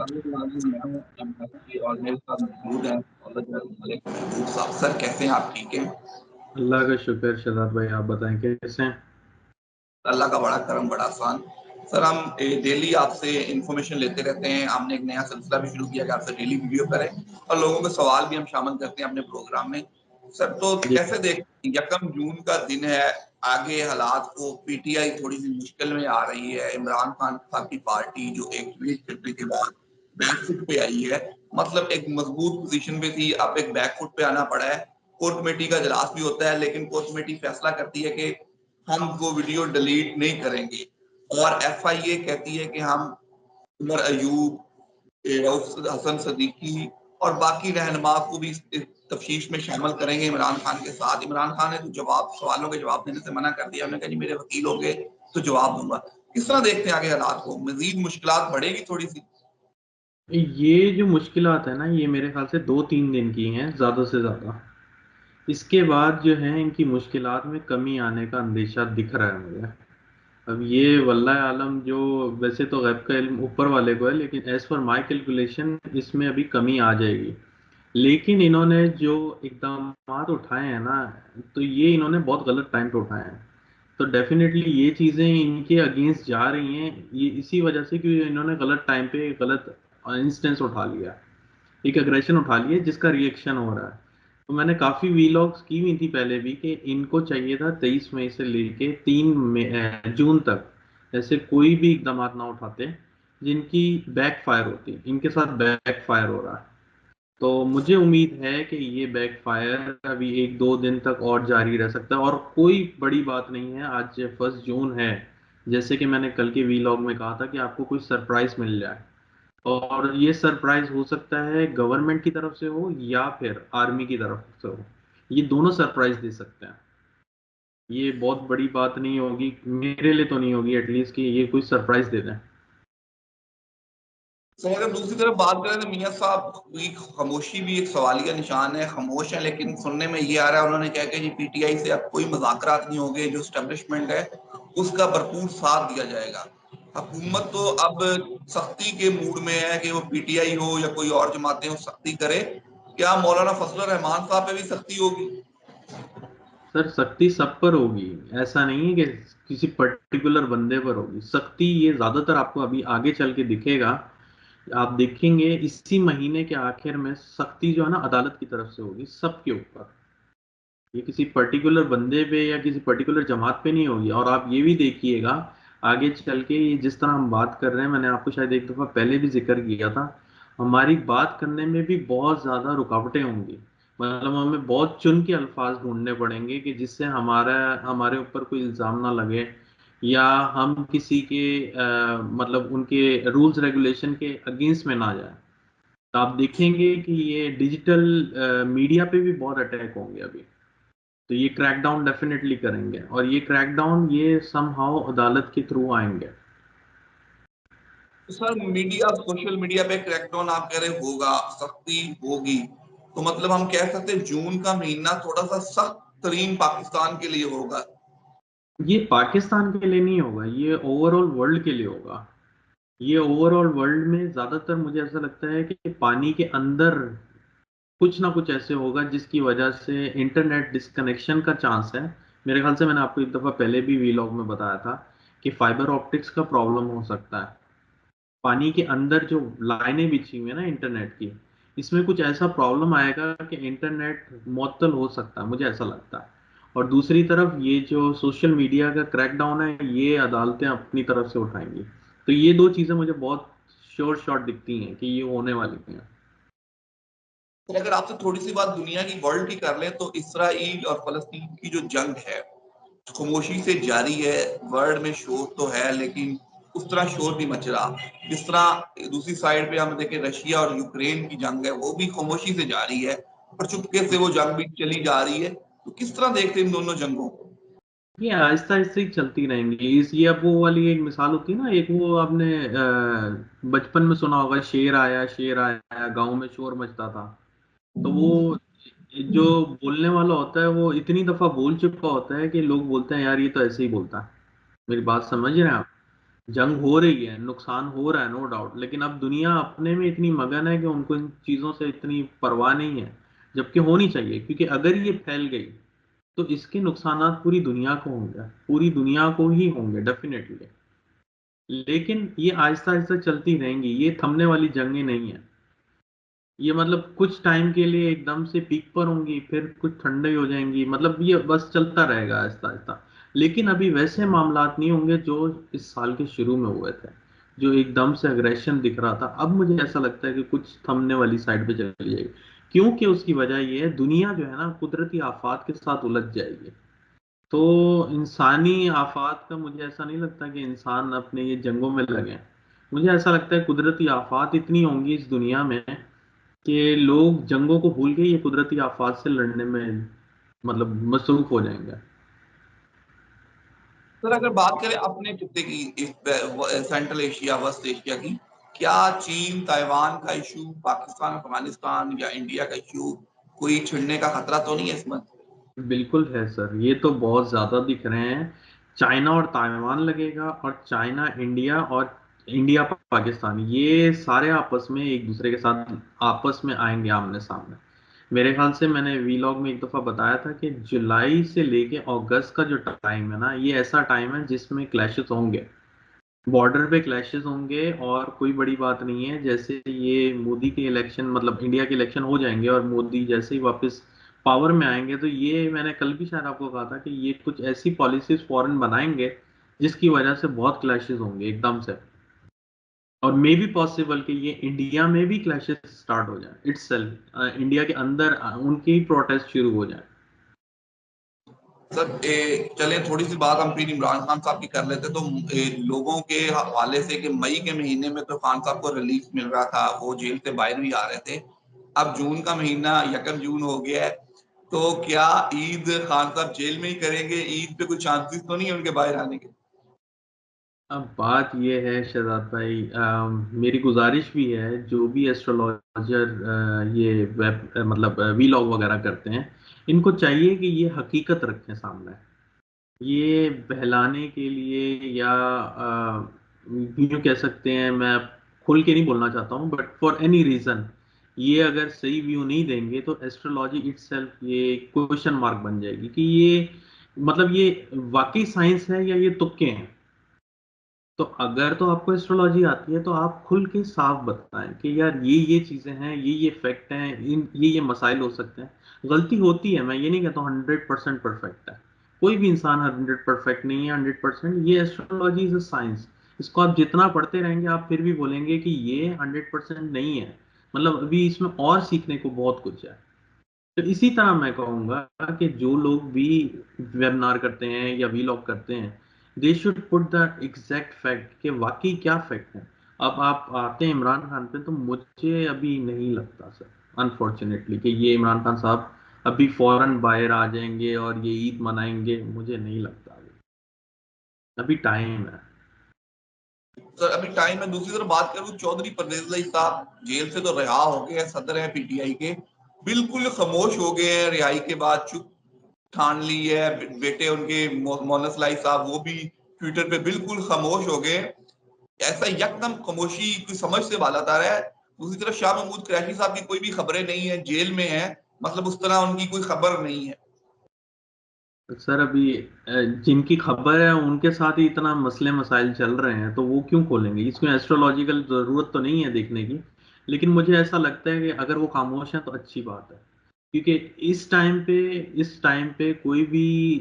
और मेरे साथ मौजूद हैं महबूब साहब। सर कैसे हैं आप? ठीक हैं? अल्लाह का शुक्र। शहजाद भाई आप बताएं कैसे हैं? अल्लाह का बड़ा करम, बड़ा आसान। सर हम डेली आपसे इंफॉर्मेशन लेते रहते हैं। हमने एक नया सिलसिला भी शुरू किया कि आपसे डेली वीडियो करें और लोगों के सवाल भी हम शामिल करते हैं अपने प्रोग्राम में। सर तो जी कैसे देखते हैं, 1 जून का दिन है, आगे हालात को पीटीआई थोड़ी सी मुश्किल में आ रही है। इमरान खान साहब की पार्टी जो एक ट्वीट करने के बाद बैकफुट पे आई है, मतलब एक मजबूत पोजीशन पे थी, अब एक बैकफुट पे आना पड़ा है। कोर कमेटी का इजलास भी होता है, लेकिन कोर कमेटी फैसला करती है कि हम वो वीडियो डिलीट नहीं करेंगे, और एफआईए कहती है कि हम उमर अयूब, हसन सदीकी और बाकी रहनुमा को भी इस तफ्तीश में शामिल करेंगे इमरान खान के साथ। इमरान खान ने तो सवालों के जवाब देने से मना कर दिया। उन्होंने कहा जी मेरे वकील होंगे तो जवाब दूंगा। किस तरह देखते हैं आगे हालात को? मजीद मुश्किलात बढ़ेगी थोड़ी सी? ये जो मुश्किलात है ना, ये मेरे ख्याल से 2-3 दिन की हैं ज़्यादा से ज़्यादा। इसके बाद जो है इनकी मुश्किलात में कमी आने का अंदेशा दिख रहा है मुझे। अब ये वल्लाह आलम, जो वैसे तो गैब का इल्म ऊपर वाले को है, लेकिन एज पर माई कैलकुलेशन इसमें अभी कमी आ जाएगी। लेकिन इन्होंने जो इकदाम उठाए हैं ना, तो ये इन्होंने बहुत गलत टाइम पे उठाए हैं। तो डेफिनेटली ये चीज़ें इनके अगेंस्ट जा रही हैं, ये इसी वजह से कि इन्होंने गलत टाइम पे गलत इंस्टेंस उठा लिया, एक एग्रेशन उठा लिया जिसका रिएक्शन हो रहा है। तो मैंने काफ़ी वीलॉग्स की हुई थी पहले भी कि इनको चाहिए था 23 मई से लेके 3 जून तक ऐसे कोई भी इकदाम ना उठाते जिनकी बैक फायर होती। इनके साथ बैक फायर हो रहा है। तो मुझे उम्मीद है कि ये बैकफायर अभी 1-2 दिन तक और जारी रह सकता है, और कोई बड़ी बात नहीं है। आज 1 जून है, जैसे कि मैंने कल के वीलॉग में कहा था कि आपको कोई सरप्राइज मिल जाए, और ये सरप्राइज हो सकता है गवर्नमेंट की तरफ से हो या फिर आर्मी की तरफ से हो। ये दोनों सरप्राइज दे सकते हैं। ये बहुत बड़ी बात नहीं होगी, मेरे लिए तो नहीं होगी एटलीस्ट, कि ये कोई सरप्राइज दे दें। तो अगर दूसरी तरफ बात करें तो मियां साहब की खामोशी भी एक सवालिया निशान है। खामोश है, लेकिन सुनने में ये आ रहा है उन्होंने क्या कि जी पीटीआई से अब कोई मुज़ाकरात नहीं होंगे, जो एस्टेब्लिशमेंट है उसका भरपूर साथ दिया जाएगा। हुकूमत तो अब सख्ती के मूड में है कि वो पीटीआई हो या कोई और जमातें हो, सख्ती करे। क्या मौलाना फजल रहमान साहब पे भी सख्ती होगी? सर सख्ती सब पर होगी, ऐसा नहीं है कि किसी पर्टिकुलर बंदे पर होगी सख्ती। ये ज्यादातर आपको अभी आगे चल के दिखेगा। आप देखेंगे इसी महीने के आखिर में सख्ती जो है ना अदालत की तरफ से होगी सबके ऊपर। ये किसी पर्टिकुलर बंदे पे या किसी पर्टिकुलर जमात पे नहीं होगी। और आप ये भी देखिएगा आगे चल के, ये जिस तरह हम बात कर रहे हैं, मैंने आपको शायद एक दफा पहले भी जिक्र किया था, हमारी बात करने में भी बहुत ज्यादा रुकावटें होंगी। मतलब हमें बहुत चुन के अल्फाज ढूंढने पड़ेंगे कि जिससे हमारे ऊपर कोई इल्जाम ना लगे, या हम किसी के मतलब उनके रूल्स रेगुलेशन के अगेंस्ट में ना जाए। तो आप देखेंगे कि ये डिजिटल मीडिया पे भी बहुत अटैक होंगे अभी। तो ये क्रैकडाउन डेफिनेटली करेंगे, और ये क्रैकडाउन ये समहाउ अदालत के थ्रू आएंगे। तो सर मीडिया, सोशल मीडिया पे क्रैकडाउन आप कह रहे होगा, सख्ती होगी, तो मतलब हम कह सकते हैं जून का महीना थोड़ा सा सख्त तरीन पाकिस्तान के लिए होगा? ये पाकिस्तान के लिए नहीं होगा, ये ओवरऑल वर्ल्ड के लिए होगा। ये ओवरऑल वर्ल्ड में ज्यादातर मुझे ऐसा लगता है कि पानी के अंदर कुछ ना कुछ ऐसे होगा जिसकी वजह से इंटरनेट डिस्कनेक्शन का चांस है। मेरे ख्याल से मैंने आपको एक दफा पहले भी वीलॉग में बताया था कि फाइबर ऑप्टिक्स का प्रॉब्लम हो सकता है। पानी के अंदर जो लाइनें बिछी हुई है ना इंटरनेट की, इसमें कुछ ऐसा प्रॉब्लम आएगा कि इंटरनेट मुअत्तल हो सकता है, मुझे ऐसा लगता है। और दूसरी तरफ ये जो सोशल मीडिया का क्रैकडाउन है, ये अदालतें अपनी तरफ से उठाएंगी। तो ये दो चीजें मुझे बहुत श्योर शॉट दिखती हैं कि ये होने वाली हैं। तो अगर आपसे थोड़ी सी बात दुनिया की, वर्ल्ड की कर लें, तो इसराइल और फलस्तीन की जो जंग है खामोशी से जारी है। वर्ल्ड में शोर तो है, लेकिन उस तरह शोर नहीं मच रहा जिस तरह दूसरी साइड पे हम देखें रशिया और यूक्रेन की जंग है, वो भी खामोशी से जारी है, पर चुपके से वो जंग भी चली जा रही है। तो किस तरह देखते हैं इन दोनों जंगों को? ये आहिस्ता आहिस्ता ही चलती रहेंगी। इस ये अब वो वाली एक मिसाल होती है ना, एक वो आपने बचपन में सुना होगा, शेर आया गांव में शोर मचता था। तो वो जो बोलने वाला होता है वो इतनी दफा बोल चुका होता है कि लोग बोलते हैं यार ये तो ऐसे ही बोलता है। मेरी बात समझ रहे हैं आप? जंग हो रही है, नुकसान हो रहा है, नो डाउट, लेकिन अब दुनिया अपने में इतनी मगन है कि उनको इन चीजों से इतनी परवाह नहीं है, जबकि होनी चाहिए, क्योंकि अगर ये फैल गई तो इसके नुकसानात पूरी दुनिया को होंगे, पूरी दुनिया को ही होंगे डेफिनेटली। लेकिन ये आहिस्ता आहिस्ता चलती रहेंगी, ये थमने वाली जंगें नहीं है। ये मतलब कुछ टाइम के लिए एकदम से पीक पर होंगी, फिर कुछ ठंडे हो जाएंगी, मतलब ये बस चलता रहेगा आहिस्ता आहिस्ता। लेकिन अभी वैसे मामलात नहीं होंगे जो इस साल के शुरू में हुए थे, जो एकदम से अग्रेशन दिख रहा था। अब मुझे ऐसा लगता है कि कुछ थमने वाली साइड पे चली जाएगी, क्योंकि उसकी वजह ये है, दुनिया जो है ना कुदरती आफात के साथ उलझ जाएगी। तो इंसानी आफात का मुझे ऐसा नहीं लगता कि इंसान अपने ये जंगों में लगे। मुझे ऐसा लगता है कुदरती आफात इतनी होंगी इस दुनिया में कि लोग जंगों को भूल के ये कुदरती आफात से लड़ने में मतलब मसरूफ हो जाएंगे। सर अगर बात करें अपने खित्ते की, इस सेंट्रल एशिया, वेस्ट एशिया की, क्या चीन ताइवान का इशू, पाकिस्तान अफगानिस्तान या इंडिया का इशू कोई छिड़ने का खतरा तो नहीं है इसमें? बिल्कुल है सर, ये तो बहुत ज्यादा दिख रहे हैं। चाइना और ताइवान लगेगा, और चाइना इंडिया, और इंडिया पाकिस्तान, ये सारे आपस में एक दूसरे के साथ आपस में आएंगे आमने सामने। मेरे ख्याल से मैंने वीलॉग में एक दफा बताया था कि जुलाई से लेके अगस्त का जो टाइम है ना, ये ऐसा टाइम है जिसमें क्लैशेस होंगे, बॉर्डर पे क्लैशेस होंगे। और कोई बड़ी बात नहीं है, जैसे ये मोदी के इलेक्शन, मतलब इंडिया के इलेक्शन हो जाएंगे और मोदी जैसे ही वापस पावर में आएंगे, तो ये मैंने कल भी शायद आपको कहा था कि ये कुछ ऐसी पॉलिसीज फॉरेन बनाएंगे जिसकी वजह से बहुत क्लैशेस होंगे एकदम से। और मे भी पॉसिबल कि ये इंडिया में भी क्लैशेस स्टार्ट हो जाए इटसेल्फ, इंडिया के अंदर उनके ही प्रोटेस्ट शुरू हो जाए। सर चले थोड़ी सी बात हम फिर इमरान खान साहब की कर लेते, तो लोगों के हवाले से कि मई के महीने में तो खान साहब को रिलीफ मिल रहा था, वो जेल से बाहर भी आ रहे थे। अब जून का महीना 1 जून हो गया है, तो क्या ईद खान साहब जेल में ही करेंगे? ईद पे कोई चांसेस तो नहीं है उनके बाहर आने के? अब बात यह है शहजाद भाई, मेरी गुजारिश भी है, जो भी एस्ट्रोलॉजर ये मतलब वीलॉग वगैरह करते हैं, इनको चाहिए कि ये हकीकत रखें सामने। ये बहलाने के लिए या यूं कह सकते हैं, मैं खुल के नहीं बोलना चाहता हूँ, बट फॉर एनी रीजन ये अगर सही व्यू नहीं देंगे तो एस्ट्रोलॉजी इटसेल्फ ये क्वेश्चन मार्क बन जाएगी कि ये मतलब ये वाकई साइंस है या ये तुक्के हैं। तो अगर तो आपको एस्ट्रोलॉजी आती है तो आप खुल के साफ बताएं कि यार ये चीजें हैं, ये फैक्ट हैं, इन ये मसाइल हो सकते हैं। गलती होती है, मैं ये नहीं कहता हूँ 100% परफेक्ट है, कोई भी इंसान 100 परफेक्ट नहीं है, 100%। ये एस्ट्रोलॉजी इज अ साइंस, इसको आप जितना पढ़ते रहेंगे आप फिर भी बोलेंगे कि ये 100% नहीं है, मतलब अभी इसमें और सीखने को बहुत कुछ है। तो इसी तरह मैं कहूंगा कि जो लोग भी वेबिनार करते हैं या वीलॉग करते हैं, they should put the exact fact कि वाकई क्या फैक्ट है। अब आप आते हैं इमरान खान पे, तो मुझे अभी नहीं लगता सर, अनफॉर्चुनेटली, कि ये इमरान खान साहब अभी फौरन बाहर आ जाएंगे और ये ईद मनाएंगे, मुझे नहीं लगता। अभी टाइम है। सर अभी टाइम है। दूसरी तरफ बात करूं, चौधरी परवेज अली साहब जेल से तो रिहा हो गए हैं, सदर है पीटीआई के, बिल्कुल खामोश हो गए हैं रिहाई के बाद, चुप ठान ली है। बेटे उनके मोनस लाई साहब, वो भी ट्विटर पे बिल्कुल खामोश हो गए। ऐसा यकदम खामोशी कोई समझ से बाला आ रहा है। दूसरी तरफ शाह महमूद कुरैशी साहब की कोई भी खबरें नहीं है, जेल में है, मतलब उस तरह उनकी कोई खबर नहीं है। सर अभी जिनकी खबर है उनके साथ ही इतना मसले मसाइल चल रहे हैं, तो वो क्यों खोलेंगे? इसमें एस्ट्रोलॉजिकल जरूरत तो नहीं है देखने की। लेकिन मुझे ऐसा लगता है कि अगर वो खामोश है तो अच्छी बात है, क्योंकि इस टाइम पे कोई भी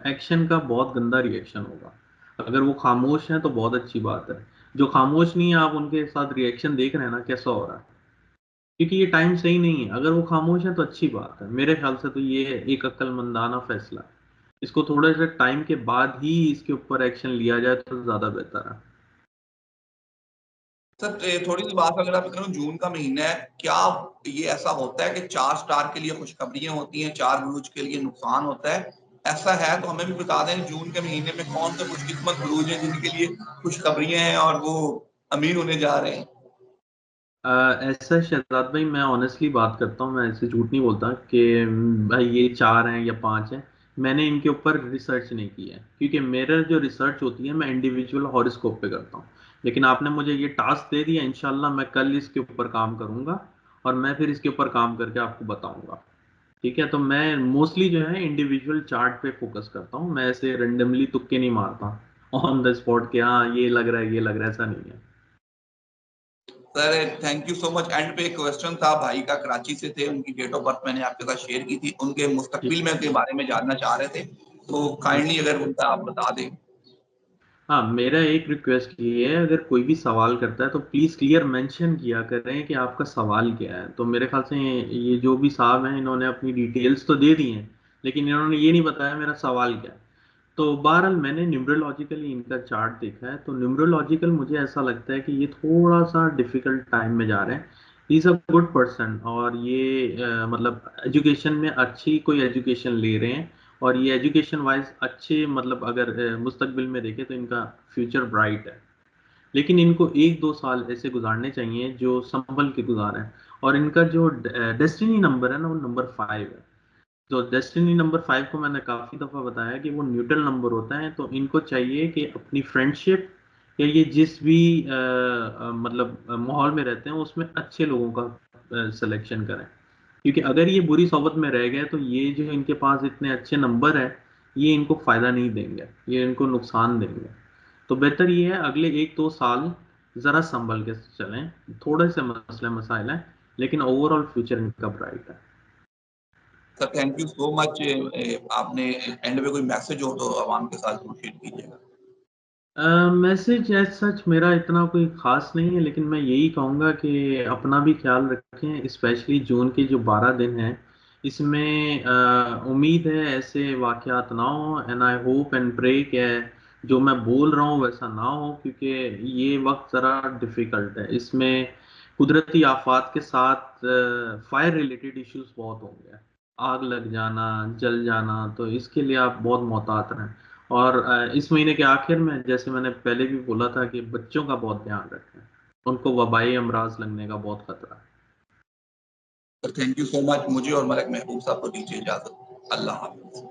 एक्शन का बहुत गंदा रिएक्शन होगा। अगर वो खामोश है तो बहुत अच्छी बात है। जो खामोश नहीं है, आप उनके साथ रिएक्शन देख रहे हैं ना कैसा हो रहा है, क्योंकि ये टाइम सही नहीं है। अगर वो खामोश है तो अच्छी बात है, मेरे ख्याल से तो ये एक अक्लमंदाना फैसला है। इसको थोड़े से टाइम के बाद ही इसके ऊपर एक्शन लिया जाए तो ज्यादा बेहतर है। सर थोड़ी सी बात अगर आप करूं, जून का महीना है, क्या ये ऐसा होता है कि 4 स्टार के लिए खुशखबरियां होती हैं, 4 बुरुज के लिए नुकसान होता है? ऐसा है तो हमें भी बता दें, जून के महीने में कौन से खुशकिस्मत बुरुज हैं जिनके लिए खुशखबरियां हैं और वो अमीर होने जा रहे हैं? ऐसा शहजाद भाई, मैं ऑनेस्टली बात करता हूँ, मैं ऐसे झूठ नहीं बोलता कि भाई ये चार हैं या पांच हैं। मैंने इनके ऊपर रिसर्च नहीं की है, क्योंकि मेरा जो रिसर्च होती है मैं इंडिविजुअल हॉरोस्कोप पे करता हूँ। लेकिन आपने मुझे ये टास्क दे दिया, इंशाल्लाह मैं कल इसके ऊपर काम करूंगा और मैं फिर इसके ऊपर काम करके आपको बताऊंगा। ठीक है, तो मैं मोस्टली जो है इंडिविजुअल चार्ट पे फोकस करता हूँ, मैं ऐसे रेंडमली तुक्के नहीं मारता ऑन द स्पॉट कि हाँ ये लग रहा है ये लग रहा है, ऐसा नहीं है। Sir thank you so much. And पे एक क्वेश्चन था, भाई का कराची से थे, उनकी डेट ऑफ बर्थ मैंने आपके साथ शेयर की थी, उनके ठीक। मुस्तकबिल में के बारे में जानना चाह रहे थे, तो काइंडली अगर उनका आप बता दें। हाँ, मेरा एक रिक्वेस्ट ये है, अगर कोई भी सवाल करता है तो प्लीज़ क्लियर मेंशन किया करें कि आपका सवाल क्या है। तो मेरे ख्याल से ये जो भी साहब हैं इन्होंने अपनी डिटेल्स तो दे दी हैं, लेकिन इन्होंने ये नहीं बताया मेरा सवाल क्या है। तो बहरहाल मैंने न्यूमरोलॉजिकली इनका चार्ट देखा है, तो न्यूमरोलॉजिकल मुझे ऐसा लगता है कि ये थोड़ा सा डिफिकल्ट टाइम में जा रहे हैं। इज अ गुड पर्सन, और ये मतलब एजुकेशन में अच्छी कोई एजुकेशन ले रहे हैं, और ये एजुकेशन वाइज अच्छे, मतलब अगर मुस्तकबिल में देखें तो इनका फ्यूचर ब्राइट है। लेकिन इनको 1-2 साल ऐसे गुजारने चाहिए जो संभल के गुजारें। और इनका जो डेस्टिनी नंबर है ना, वो नंबर 5 है। तो डेस्टिनी नंबर 5 को मैंने काफ़ी दफ़ा बताया कि वो न्यूट्रल नंबर होता है, तो इनको चाहिए कि अपनी फ्रेंडशिप या ये जिस भी मतलब माहौल में रहते हैं उसमें अच्छे लोगों का सिलेक्शन करें। क्योंकि अगर ये बुरी सोबत में रह गए तो ये जो इनके पास इतने अच्छे नंबर है, ये इनको फ़ायदा नहीं देंगे, ये इनको नुकसान देंगे। तो बेहतर ये है अगले 1-2 साल ज़रा संभल के चलें। थोड़े से मसले मसाइल हैं, लेकिन ओवरऑल फ्यूचर इनका ब्राइट है। Sir thank you so much. आपने एंड में कोई मैसेज हो तो आवाम के साथ शेयर कीजिएगा। मैसेज एज सच मेरा इतना कोई ख़ास नहीं है, लेकिन मैं यही कहूँगा कि अपना भी ख्याल रखें, स्पेशली जून के जो 12 दिन हैं इसमें उम्मीद है ऐसे वाक़यात ना हो, and I hope and pray कि जो मैं बोल रहा हूँ वैसा ना हो, क्योंकि ये वक्त ज़रा डिफ़िकल्ट है। इसमें कुदरती आफात के साथ फायर रिलेटेड इश्यूज बहुत होंगे, आग लग जाना, जल जाना, तो इसके लिए आप बहुत मोहतात रहें। और इस महीने के आखिर में जैसे मैंने पहले भी बोला था कि बच्चों का बहुत ध्यान रखें, उनको वबाई अमराज लगने का बहुत खतरा है। Sir thank you so much. मुझे और मलक महबूब साहब को दीजिए इजाजत। अल्लाह हाफिज।